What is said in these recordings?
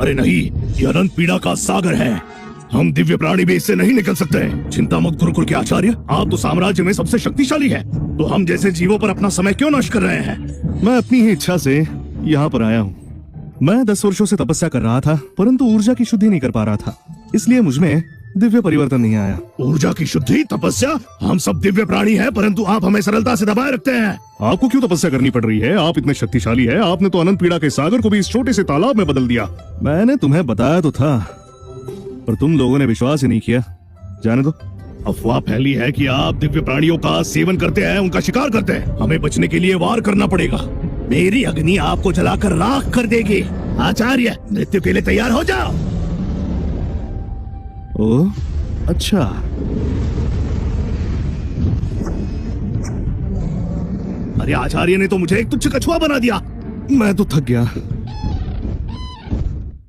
अरे नहीं, ये अनंत पीड़ा का सागर है। हम दिव्य प्राणी भी इससे नहीं निकल सकते। चिंता मत गुरुकुल के आचार्य, आप तो साम्राज्य में सबसे शक्तिशाली है, तो हम जैसे जीवों पर अपना समय क्यों नष्ट कर रहे हैं? मैं अपनी ही इच्छा से यहाँ पर आया हूँ। मैं 10 वर्षों से तपस्या कर रहा था, परंतु ऊर्जा की शुद्धि नहीं कर पा रहा था, इसलिए मुझमें दिव्य परिवर्तन नहीं आया। ऊर्जा की शुद्धि, तपस्या? हम सब दिव्य प्राणी हैं, परंतु आप हमें सरलता से दबाए रखते हैं। आपको क्यों तपस्या करनी पड़ रही है? आप इतने शक्तिशाली है, आपने तो अनंत पीड़ा के सागर को भी इस छोटे से तालाब में बदल दिया। मैंने तुम्हें बताया तो था, पर तुम लोगों ने विश्वास ही नहीं किया। जाने दो। अफवाह फैली है कि आप दिव्य प्राणियों का सेवन करते हैं, उनका शिकार करते हैं। हमें बचने के लिए वार करना पड़ेगा। मेरी अग्नि आपको जलाकर राख कर देगी। आचार्य, मृत्यु के लिए तैयार हो जाओ। ओह, अच्छा। अरे आचार्य ने तो मुझे एक तुच्छ कछुआ बना दिया। मैं तो थक गया।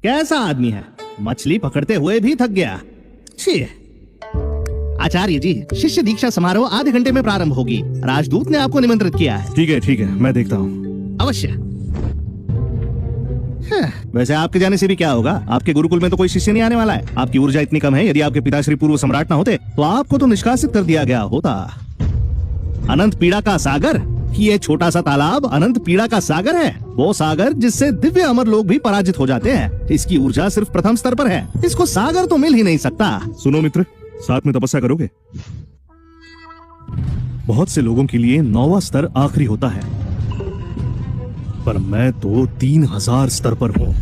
कैसा आदमी है, मछली पकड़ते हुए भी थक गया। छी। आचार्य जी, शिष्य दीक्षा समारोह आधे घंटे में प्रारंभ होगी। राजदूत ने आपको निमंत्रित किया है। ठीक है, मैं देखता हूँ। अवश्य। वैसे आपके जाने से भी क्या होगा? आपके गुरुकुल में तो कोई शिष्य नहीं आने वाला है। आपकी ऊर्जा इतनी कम है, यदि आपके पिताश्री पूर्व सम्राट न होते तो आपको तो निष्कासित कर दिया गया होता। अनंत पीड़ा का सागर, ये छोटा सा तालाब अनंत पीड़ा का सागर है। वो सागर जिससे दिव्य अमर लोग भी पराजित हो जाते हैं। इसकी ऊर्जा सिर्फ प्रथम स्तर पर है, इसको सागर तो मिल ही नहीं सकता। सुनो मित्र, साथ में तपस्या करोगे? बहुत से लोगों के लिए 9वां स्तर आखिरी होता है, पर मैं तो 3000 स्तर पर हूं।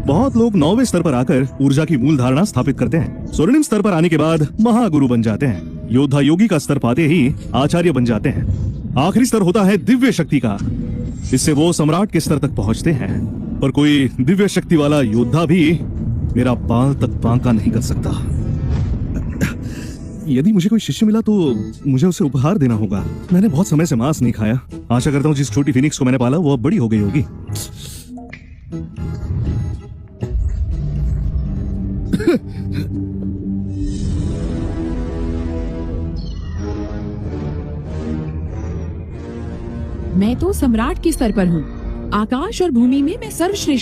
बहुत लोग 9वें स्तर पर आकर ऊर्जा की मूल धारणा स्थापित करते हैं। स्वर्णिम स्तर पर आने के बाद महागुरु बन जाते हैं। योद्धा योगी का स्तर पाते ही आचार्य बन जाते हैं। आखिरी स्तर होता है दिव्य शक्ति का। इससे वो सम्राट के स्तर तक पहुंचते हैं, पर कोई दिव्य शक्ति वाला योद्धा भी मेरा बाल तक बांका नहीं कर सकता। यदि मुझे कोई शिष्य मिला तो मुझे उसे उपहार देना होगा। मैंने बहुत समय से मांस नहीं खाया। आशा करता हूँ जिस छोटी फिनिक्स को मैंने पाला वो अब बड़ी हो गई होगी। मैं तो सम्राट के स्तर पर हूँ। आकाश और भूमि में मैं सर्वश्रेष्ठ